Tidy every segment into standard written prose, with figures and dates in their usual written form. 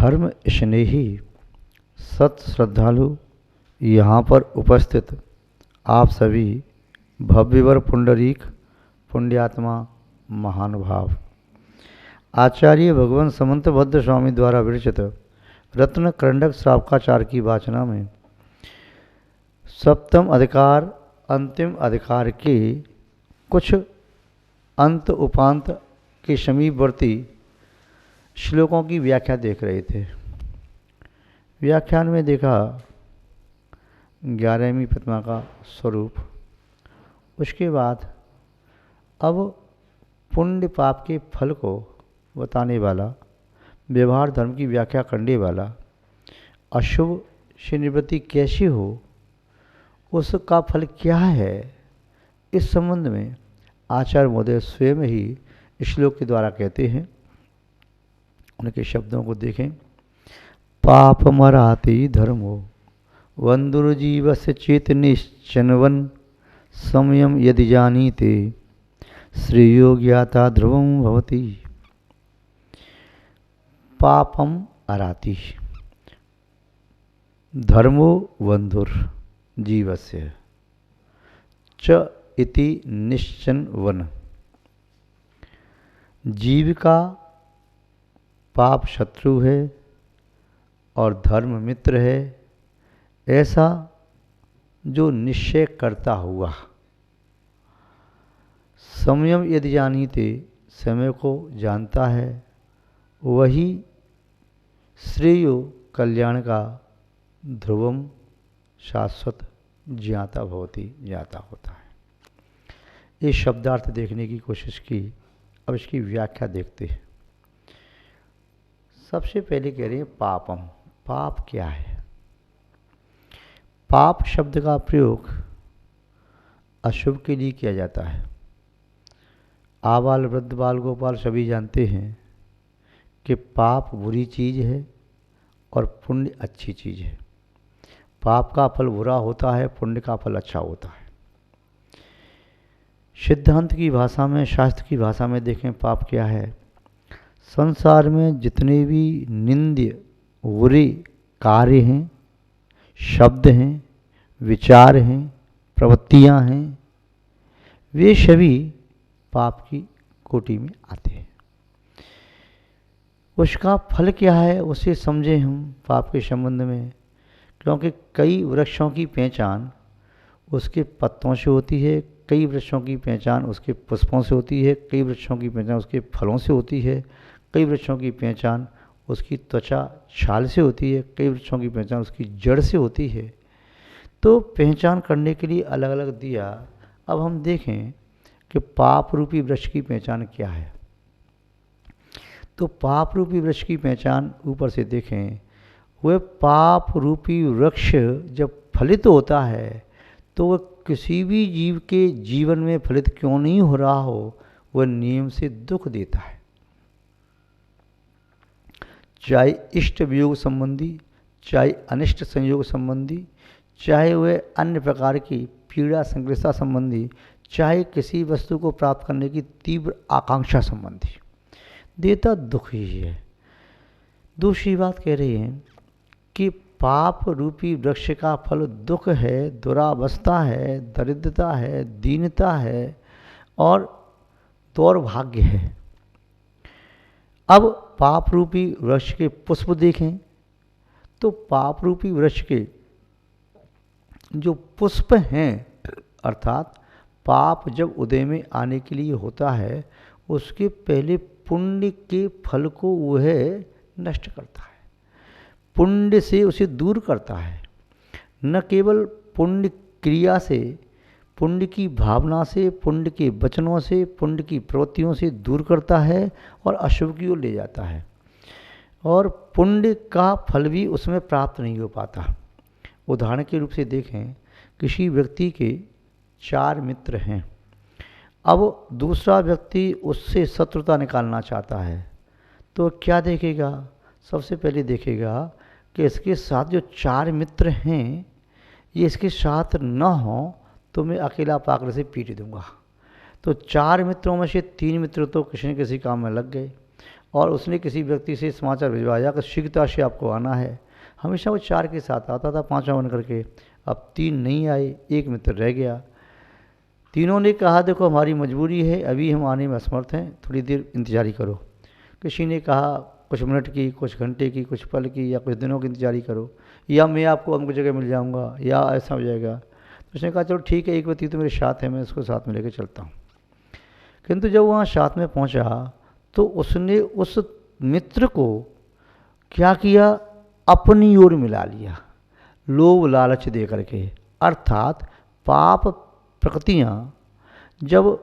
धर्म स्नेही सत श्रद्धालु यहाँ पर उपस्थित आप सभी भव्यवर पुंडरीक पुण्यात्मा महानुभाव आचार्य भगवान समंत भद्र स्वामी द्वारा विरचित रत्न करंडक श्रावकाचार की वाचना में सप्तम अधिकार अंतिम अधिकार के कुछ अंत उपांत के समीपवर्ती श्लोकों की व्याख्या देख रहे थे। व्याख्यान में देखा 11वीं प्रतिमा का स्वरूप, उसके बाद अब पुण्य पाप के फल को बताने वाला, व्यवहार धर्म की व्याख्या करने वाला, अशुभ से निवृत्ति कैसी हो, उसका फल क्या है, इस संबंध में आचार्य महोदय स्वयं ही श्लोक के द्वारा कहते हैं। उनके शब्दों को देखें। पाप मराति धर्मो वंदुर्जीवस्य चेत निश्चनवन समयम यदि जानीते श्रेयो ज्ञाता ध्रुवं भवति। पापम अराति धर्मो वंधुर जीवस्य च इति निश्चन वन। जीव का पाप शत्रु है और धर्म मित्र है, ऐसा जो निश्चय करता हुआ। संयम यदि जानीते, समय को जानता है, वही श्रेयो कल्याण का ध्रुवम शाश्वत ज्ञाता भवति, ज्ञाता होता है। ये शब्दार्थ देखने की कोशिश की। अब इसकी व्याख्या देखते हैं। सबसे पहले कह रहे हैं पापम। पाप क्या है? पाप शब्द का प्रयोग अशुभ के लिए किया जाता है। आबाल वृद्ध बाल गोपाल सभी जानते हैं कि पाप बुरी चीज़ है और पुण्य अच्छी चीज़ है। पाप का फल बुरा होता है, पुण्य का फल अच्छा होता है। सिद्धांत की भाषा में, शास्त्र की भाषा में देखें पाप क्या है। संसार में जितने भी निंद्य बुरे कार्य हैं, शब्द हैं, विचार हैं, प्रवृत्तियां हैं, वे सभी पाप की कोटि में आते हैं। उसका फल क्या है उसे समझें हम पाप के संबंध में, क्योंकि कई वृक्षों की पहचान उसके पत्तों से होती है, कई वृक्षों की पहचान उसके पुष्पों से होती है, कई वृक्षों की पहचान उसके फलों से होती है, कई वृक्षों की पहचान उसकी त्वचा छाल से होती है, कई वृक्षों की पहचान उसकी जड़ से होती है। तो पहचान करने के लिए अलग अलग दिया। अब हम देखें कि पाप रूपी वृक्ष की पहचान क्या है। तो पाप रूपी वृक्ष की पहचान ऊपर से देखें, वह पाप रूपी वृक्ष जब फलित होता है तो वह किसी भी जीव के जीवन में फलित क्यों नहीं हो रहा हो, वह नियम से दुख देता है। चाहे इष्ट वियोग संबंधी, चाहे अनिष्ट संयोग संबंधी, चाहे वह अन्य प्रकार की पीड़ा संग्रस्ता संबंधी, चाहे किसी वस्तु को प्राप्त करने की तीव्र आकांक्षा संबंधी, देता दुख ही है। दूसरी बात कह रही है कि पाप रूपी वृक्ष का फल दुख है, दुरावस्था है, दरिद्रता है, दीनता है और दौर्भाग्य है। अब पाप रूपी वृक्ष के पुष्प देखें तो पाप रूपी वृक्ष के जो पुष्प हैं, अर्थात पाप जब उदय में आने के लिए होता है, उसके पहले पुण्य के फल को वह नष्ट करता है, पुण्य से उसे दूर करता है। न केवल पुण्य क्रिया से, पुण्य की भावना से, पुण्य के वचनों से, पुण्य की प्रवृत्तियों से दूर करता है और अशुभ की ओर ले जाता है, और पुण्य का फल भी उसमें प्राप्त नहीं हो पाता। उदाहरण के रूप से देखें, किसी व्यक्ति के 4 मित्र हैं। अब दूसरा व्यक्ति उससे शत्रुता निकालना चाहता है, तो क्या देखेगा? सबसे पहले देखेगा कि इसके साथ जो 4 मित्र हैं, ये इसके साथ न हो तो मैं अकेला पाकर से पीट दूंगा। तो 4 मित्रों में से 3 मित्र तो किसी न किसी काम में लग गए, और उसने किसी व्यक्ति से समाचार भिजवाया कि शीघ्रता से आपको आना है। हमेशा वो 4 के साथ आता था, 5वां बन करके। अब 3 नहीं आए, एक मित्र रह गया। तीनों ने कहा देखो हमारी मजबूरी है, अभी हम आने में असमर्थ हैं, थोड़ी देर इंतजारी करो। किसी ने कहा कुछ मिनट की, कुछ घंटे की, कुछ पल की, या कुछ दिनों की इंतजारी करो, या मैं आपको अमुक जगह मिल जाऊंगा, या ऐसा हो जाएगा। तो उसने कहा चलो ठीक है, एक व्यक्ति तो मेरे साथ है, मैं उसको साथ में लेकर चलता हूँ। किंतु जब वहाँ साथ में पहुँचा तो उसने उस मित्र को क्या किया, अपनी ओर मिला लिया, लोभ लालच दे करके। अर्थात पाप प्रकृतियाँ जब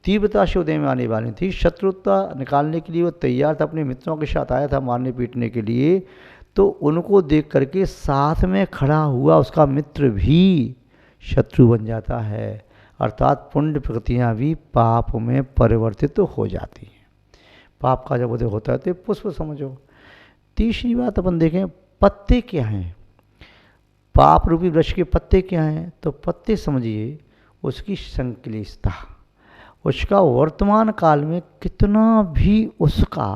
तीव्रता से उदय में आने वाली थी, शत्रुता निकालने के लिए वो तैयार था, अपने मित्रों के साथ आया था मारने पीटने के लिए, तो उनको देख करके साथ में खड़ा हुआ उसका मित्र भी शत्रु बन जाता है। अर्थात पुण्य प्रकृतियाँ भी पाप में परिवर्तित तो हो जाती हैं। पाप का जब उदय होता है तो पुष्प समझो। तीसरी बात अपन देखें, पत्ते क्या हैं, पाप रूपी वृक्ष के पत्ते क्या हैं, तो पत्ते समझिए उसकी संक्लिष्टता, उसका वर्तमान काल में कितना भी उसका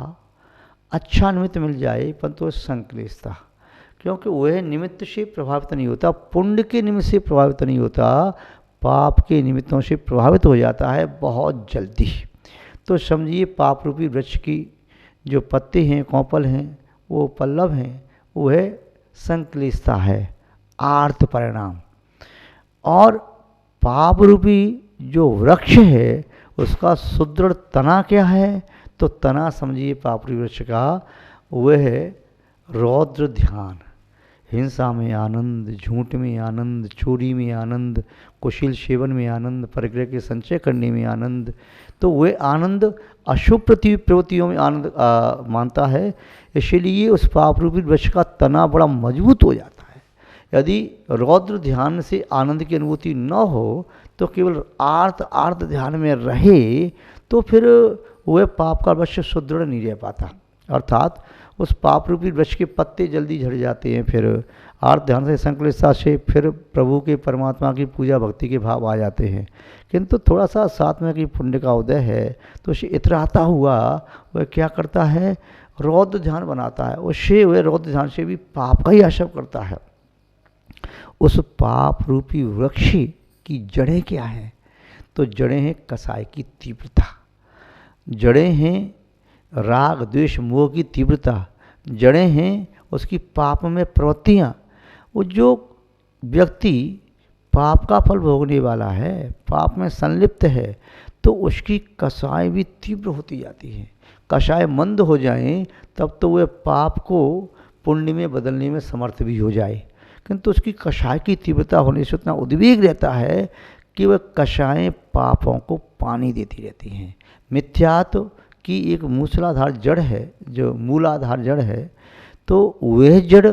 अच्छा निमित्त मिल जाए परंतु संक्लिष्टता, क्योंकि वह निमित्त से प्रभावित नहीं होता, पुण्य के निमित्त से प्रभावित नहीं होता, पाप के निमित्तों से प्रभावित हो जाता है बहुत जल्दी। तो समझिए पाप रूपी वृक्ष की जो पत्ते हैं, कौपल हैं, वो पल्लव हैं, वह संक्लिष्टता है, आर्त परिणाम। और पाप रूपी जो वृक्ष है उसका सुदृढ़ तना क्या है, तो तना समझिए पाप रूपी वृक्ष का वह है रौद्र ध्यान। हिंसा में आनंद, झूठ में आनंद, चोरी में आनंद, कुशील सेवन में आनंद, परिग्रह के संचय करने में आनंद। तो वह आनंद अशुभ प्रवृत्तियों में आनंद मानता है, इसलिए उस पाप रूपी वृक्ष का तना बड़ा मजबूत हो जाता है। यदि रौद्र ध्यान से आनंद की अनुभूति न हो तो केवल आर्त ध्यान में रहे तो फिर वह पाप का वृक्ष सुदृढ़ नहीं रह पाता। अर्थात उस पाप रूपी वृक्ष के पत्ते जल्दी झड़ जाते हैं, फिर आर्त ध्यान से संकलितता से फिर प्रभु के परमात्मा की पूजा भक्ति के भाव आ जाते हैं। किंतु थोड़ा सा साथ में कि पुण्य का उदय है तो उसे इतराता हुआ वह क्या करता है, रौद्र ध्यान बनाता है, उससे वह रौद्र ध्यान से भी पाप का ही आशय करता है। उस पाप रूपी वृक्ष की जड़ें क्या हैं, तो जड़ें हैं कसाय की तीव्रता, जड़ें हैं राग द्वेष मोह की तीव्रता, जड़ें हैं उसकी पाप में प्रवृत्तियाँ। वो जो व्यक्ति पाप का फल भोगने वाला है, पाप में संलिप्त है, तो उसकी कसाय भी तीव्र होती जाती है। कसाय मंद हो जाएं तब तो वह पाप को पुण्य में बदलने में समर्थ भी हो जाए, किंतु उसकी कसाय की तीव्रता होने से उतना उद्वेग रहता है कि वह कसाएँ पापों को पानी देती रहती हैं। मिथ्यात्व की एक मूसलाधार जड़ है, जो मूलाधार जड़ है, तो वह जड़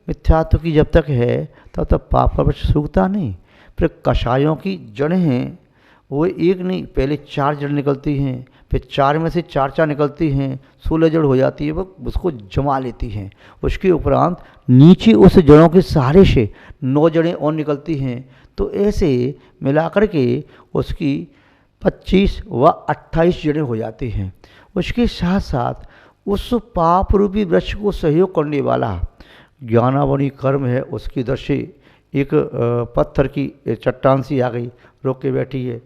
मिथ्यात्व की जब तक है तब तक पाप का वृक्ष सूखता नहीं। फिर कषायों की जड़ हैं, वो एक नहीं, पहले 4 जड़ निकलती हैं, फिर 4 में से 4 निकलती हैं, 16 जड़ हो जाती है, वो उसको जमा लेती हैं। उसके उपरांत नीचे उस जड़ों के सहारे से 9 जड़ें और निकलती हैं। तो ऐसे मिलाकर के उसकी 25 व 28 जड़ें हो जाती हैं। उसके साथ साथ उस पाप रूपी वृक्ष को सहयोग करने वाला ज्ञानावनी कर्म है, उसकी इधर से एक पत्थर की चट्टान सी आ गई, रोक के बैठी है।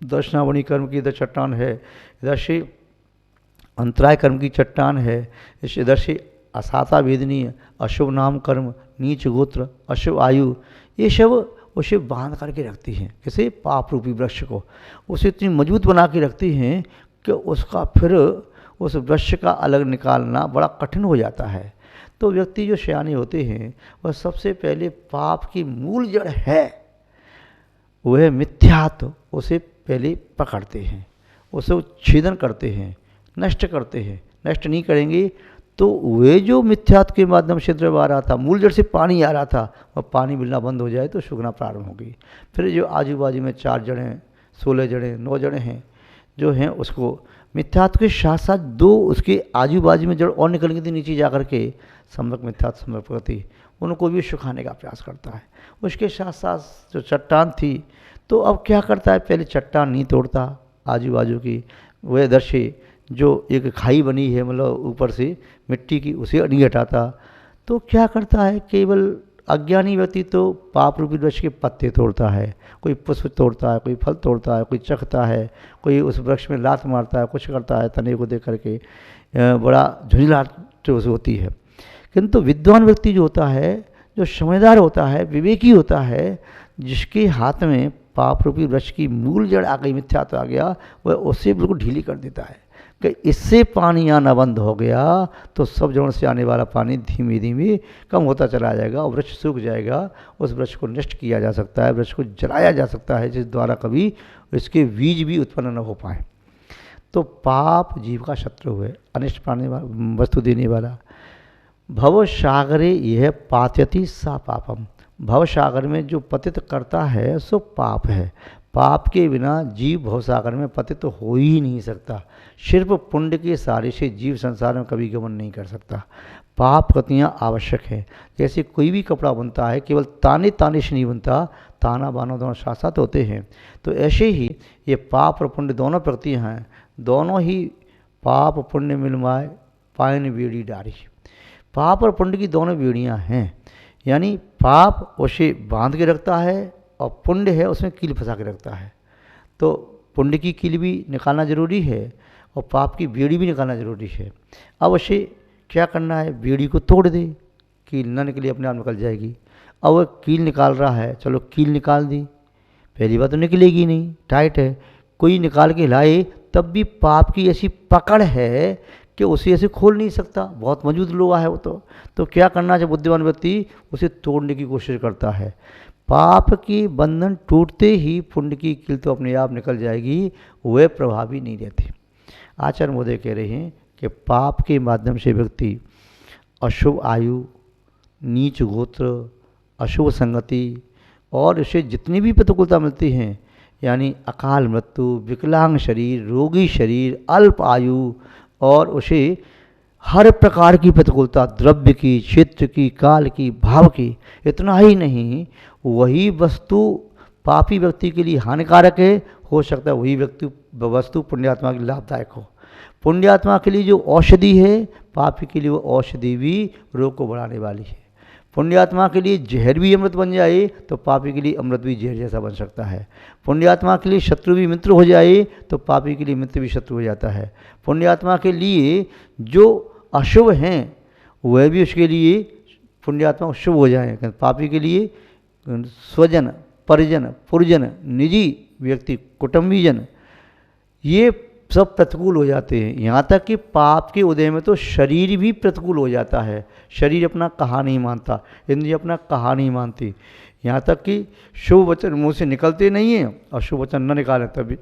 दर्शनावनी कर्म की इधर चट्टान है, इधर से अंतराय कर्म की चट्टान है, इस इधर से असाता वेदनी अशुभ नाम कर्म, नीच गोत्र, अशुभ आयु, ये सब उसे बांध करके रखती हैं। किसे? पाप रूपी वृक्ष को उसे इतनी मजबूत बना के रखती हैं कि उसका फिर उस वृक्ष का अलग निकालना बड़ा कठिन हो जाता है। तो व्यक्ति जो सयाने होते हैं वह सबसे पहले पाप की मूल जड़ है वह मिथ्यात्व, उसे पहले पकड़ते हैं, उसे छेदन करते हैं, नष्ट करते हैं। नष्ट नहीं करेंगे तो वे जो मिथ्यात्व के माध्यम से द्रव्य आ रहा था, मूल जड़ से पानी आ रहा था, वह पानी मिलना बंद हो जाए तो सूखना प्रारंभ होगी। फिर जो आजू बाजू में 4 जड़ें, 16 जड़ें, 9 जड़ें हैं जो हैं, उसको मिथ्यात्व के साथ साथ 2 उसके आजू बाजू में जड़ और निकल गई थी नीचे जा कर के, सम्यक मिथ्यात्व सम्यक प्रकृति, उनको भी सुखाने का प्रयास करता है। उसके साथ साथ जो चट्टान थी, तो अब क्या करता है, पहले चट्टान नहीं तोड़ता आजू बाजू की, वह इधर से जो एक खाई बनी है मतलब ऊपर से मिट्टी की, उसे नहीं हटाता, तो क्या करता है, केवल अज्ञानी व्यक्ति तो पाप रूपी वृक्ष के पत्ते तोड़ता है, कोई पुष्प तोड़ता है, कोई फल तोड़ता है, कोई चखता है, कोई उस वृक्ष में लात मारता है, कुछ करता है, तने को देख करके बड़ा झुंझलाहट होती है। किंतु विद्वान व्यक्ति जो होता है, जो समझदार होता है, विवेकी होता है, जिसके हाथ में पाप रूपी वृक्ष की मूल जड़ आ गई, मिथ्यात्व आ गया, वह उससे बिल्कुल ढीली कर देता है कि इससे पानी आना बंद हो गया तो सब जड़ से आने वाला पानी धीमे धीमे कम होता चला जाएगा और वृक्ष सूख जाएगा। उस वृक्ष को नष्ट किया जा सकता है, वृक्ष को जलाया जा सकता है, जिस द्वारा कभी इसके बीज भी उत्पन्न न हो पाए। तो पाप जीव का शत्रु है, अनिष्ट पाने वाला, वस्तु देने वाला। भव सागरे यह पात्यति सा पापम, भव सागर में जो पतित करता है सो पाप है। पाप के बिना जीव भवसागर में पतित तो हो ही नहीं सकता। सिर्फ पुण्य के सहारे से जीव संसार में कभी गमन नहीं कर सकता। पाप कृतियाँ आवश्यक है। जैसे कोई भी कपड़ा बनता है केवल ताने ताने से नहीं बनता, ताना बाना दोनों साथ साथ होते हैं। तो ऐसे ही ये पाप और पुण्य दोनों प्रकृतियाँ हैं, दोनों ही पाप पुण्य मिलवाए पायन बेड़ी डारी। पाप और पुण्य की दोनों बेड़ियाँ हैं, यानी पाप उसे बांध के रखता है और पुण्य है उसमें कील फंसा के रखता है। तो पुण्य की कील भी निकालना जरूरी है और पाप की बेड़ी भी निकालना जरूरी है। अब उसे क्या करना है, बेड़ी को तोड़ दे, कील ना निकली अपने आप निकल जाएगी। अब वह कील निकाल रहा है, चलो कील निकाल दी, पहली बात तो निकलेगी नहीं, टाइट है, कोई निकाल के लाए तब भी पाप की ऐसी पकड़ है कि उसे ऐसे खोल नहीं सकता, बहुत मौजूद लोहा है वो। तो क्या करना चाहिए, बुद्धिमान व्यक्ति उसे तोड़ने की कोशिश करता है। पाप की बंधन टूटते ही पुण्य की कील तो अपने आप निकल जाएगी, वह प्रभावी नहीं रहती। आचार्य महोदय कह रहे हैं कि पाप के माध्यम से व्यक्ति अशुभ आयु, नीच गोत्र, अशुभ संगति और उसे जितनी भी प्रतिकूलता मिलती हैं, यानी अकाल मृत्यु, विकलांग शरीर, रोगी शरीर, अल्प आयु, और उसे हर प्रकार की प्रतिकूलता, द्रव्य की, क्षेत्र की, काल की, भाव की, इतना ही नहीं, वही वस्तु पापी व्यक्ति के लिए हानिकारक है, हो सकता है वही वस्तु पुण्यात्मा के लिए लाभदायक हो। पुण्यात्मा के लिए जो औषधि है, पापी के लिए वो औषधि भी रोग को बढ़ाने वाली है। पुण्यात्मा के लिए जहर भी अमृत बन जाए तो पापी के लिए अमृत भी जहर जैसा बन सकता है। पुण्यात्मा के लिए शत्रु भी मित्र हो जाए तो पापी के लिए मित्र भी शत्रु हो जाता है। पुण्यात्मा के लिए जो अशुभ हैं वह भी उसके लिए पुण्यात्मा शुभ हो जाए, पापी के लिए स्वजन, परिजन, पुरजन, निजी व्यक्ति, कुटुंबीजन, ये सब प्रतिकूल हो जाते हैं। यहाँ तक कि पाप के उदय में तो शरीर भी प्रतिकूल हो जाता है। शरीर अपना कहा नहीं मानता, इंद्रिय अपना कहा नहीं मानती, यहाँ तक कि शुभ वचन मुँह से निकलते नहीं हैं और शुभ वचन न निकालें तभी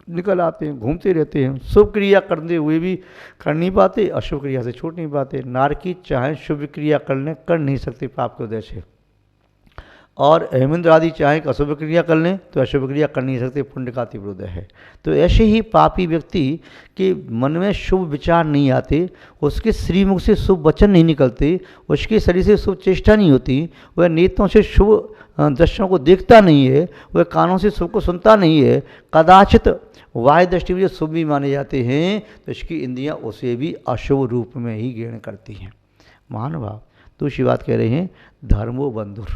निकल आते हैं, घूमते रहते हैं। शुभ क्रिया करते हुए भी कर नहीं पाते, अशुभ क्रिया से छूट नहीं पाते। नारकी चाहे शुभ क्रिया कर नहीं सकते पाप के उदय से, और हेमेंद्र आदि चाहे अशुभ क्रिया कर लें तो अशुभ क्रिया कर नहीं सकते, पुण्य का तीव्र उदय है। तो ऐसे ही पापी व्यक्ति के मन में शुभ विचार नहीं आते, उसके श्रीमुख से शुभ वचन नहीं निकलते, उसके शरीर से शुभ चेष्टा नहीं होती, वह नेत्रों से शुभ दृश्यों को देखता नहीं है, वह कानों से शुभ को सुनता नहीं है, कदाचित वाह्य दृष्टि में जो शुभ भी माने जाते हैं तो इसकी इंद्रियाँ उसे भी अशुभ रूप में ही ग्रहण करती हैं। महानुभाव दूसरी बात कह रहे हैं, धर्मो बंधुर,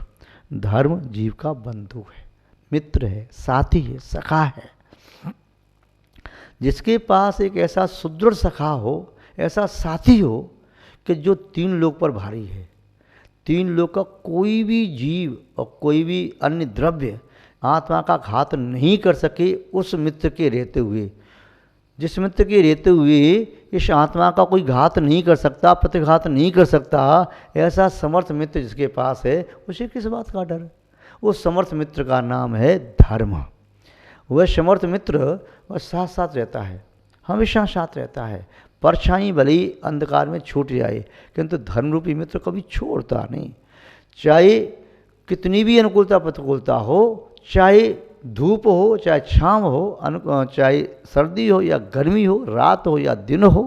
धर्म जीव का बंधु है, मित्र है, साथी है, सखा है। जिसके पास एक ऐसा सुदृढ़ सखा हो, ऐसा साथी हो कि जो तीन लोक पर भारी है, तीन लोक का कोई भी जीव और कोई भी अन्य द्रव्य आत्मा का घात नहीं कर सके, उस मित्र के रहते हुए, जिस मित्र के रहते हुए इस आत्मा का कोई घात नहीं कर सकता, प्रतिघात नहीं कर सकता, ऐसा समर्थ मित्र जिसके पास है, उसे किस बात का डर? उस समर्थ मित्र का नाम है धर्म। वह समर्थ मित्र वह साथ साथ रहता है, हमेशा साथ रहता है। परछाई भले ही अंधकार में छूट जाए, किंतु धर्मरूपी मित्र कभी छोड़ता नहीं। चाहे कितनी भी अनुकूलता प्रतिकूलता हो, चाहे धूप हो चाहे छाँव हो, चाहे सर्दी हो या गर्मी हो, रात हो या दिन हो,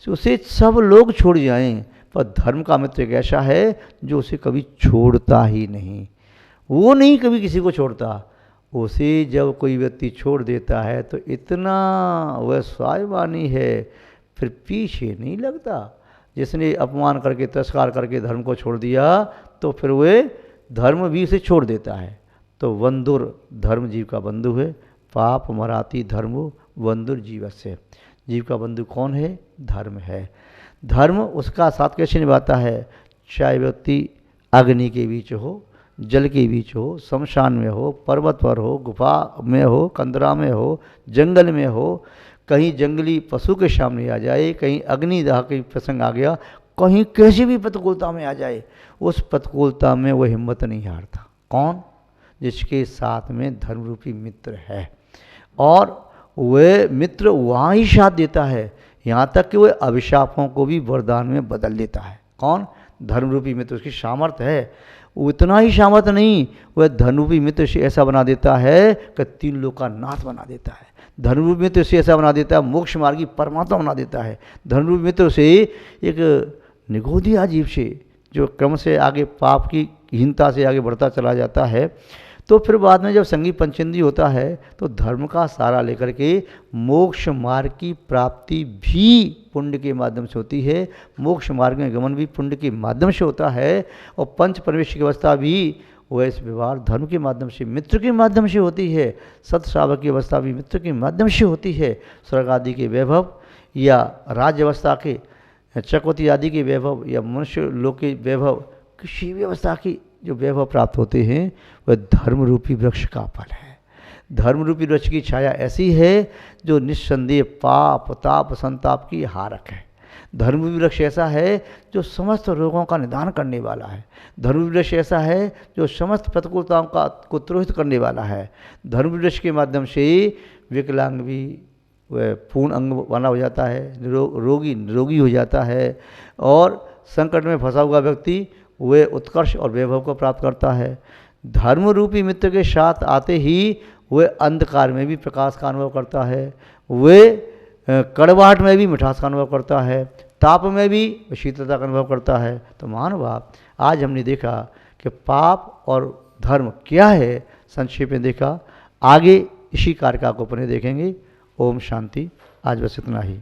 उसे सब लोग छोड़ जाएं, पर धर्म का मित्र एक ऐसा है जो उसे कभी छोड़ता ही नहीं। वो नहीं कभी किसी को छोड़ता। उसे जब कोई व्यक्ति छोड़ देता है तो इतना वह स्वाभिमानी है, फिर पीछे नहीं लगता। जिसने अपमान करके तिरस्कार करके धर्म को छोड़ दिया तो फिर वे धर्म भी उसे छोड़ देता है। तो वंदुर धर्म जीव का बंधु है, पाप मराती धर्मो वंदुर जीवस्य। जीव का बंधु कौन है? धर्म है। धर्म उसका साथ कैसे निभाता है? चाहे व्यक्ति अग्नि के बीच हो, जल के बीच हो, शमशान में हो, पर्वत पर हो, गुफा में हो, कंदरा में हो, जंगल में हो, कहीं जंगली पशु के सामने आ जाए, कहीं अग्निदाह के प्रसंग आ गया, कहीं कैसी भी प्रतिकूलता में आ जाए, उस प्रतिकूलता में वो हिम्मत नहीं हारता। कौन? जिसके साथ में धर्म रूपी मित्र है, और वह मित्र वहाँ ही साथ देता है, यहाँ तक कि वह अभिशापों को भी वरदान में बदल देता है। कौन? धर्म रूपी मित्र। उसकी सामर्थ्य है, उतना ही सामर्थ्य नहीं, वह धर्मरूपी मित्र से ऐसा बना देता है कि 3 लोक का नाथ बना देता है। धर्मरूपी मित्र से ऐसा बना देता है, मोक्ष मार्गी परमात्मा बना देता है। धर्मरूपी मित्र से एक निगोदिया जीव से जो क्रम से आगे पाप की हीनता से आगे बढ़ता चला जाता है, तो फिर बाद में जब संगी पंचेंद्रिय होता है तो धर्म का सहारा लेकर के मोक्ष मार्ग की प्राप्ति भी पुण्य के माध्यम से होती है, मोक्ष मार्ग में गमन भी पुण्य के माध्यम से होता है, और पंच परमेश की अवस्था भी वैसे व्यवहार धर्म के माध्यम से, मित्र के माध्यम से होती है। सत्श्रावक की अवस्था भी मित्र के माध्यम से होती है। स्वर्ग आदि के वैभव या राज्य अवस्था के, चक्रवर्ती आदि के वैभव या मनुष्य लोक के वैभव, किसी भी अवस्था की जो वैभव प्राप्त होते हैं वह धर्म रूपी वृक्ष का फल है। धर्म रूपी वृक्ष की छाया ऐसी है जो निस्संदेह पाप ताप संताप की हारक है। धर्म रूपी वृक्ष ऐसा है जो समस्त रोगों का निदान करने वाला है। धर्म रूपी वृक्ष ऐसा है जो समस्त प्रतिकूलताओं का को तुरोहित करने वाला है। धर्म रूपी वृक्ष के माध्यम से विकलांग भी वह पूर्ण अंग वाला हो जाता है, रोगी निरोगी हो जाता है, और संकट में फंसा हुआ व्यक्ति वे उत्कर्ष और वैभव को प्राप्त करता है। धर्म रूपी मित्र के साथ आते ही वे अंधकार में भी प्रकाश का अनुभव करता है, वे कड़वाहट में भी मिठास का अनुभव करता है, ताप में भी शीतलता का अनुभव करता है। तो महानुभाव, आज हमने देखा कि पाप और धर्म क्या है, संक्षेप में देखा। आगे इसी कार्य को अपने देखेंगे। ओम शांति। आज बस इतना ही।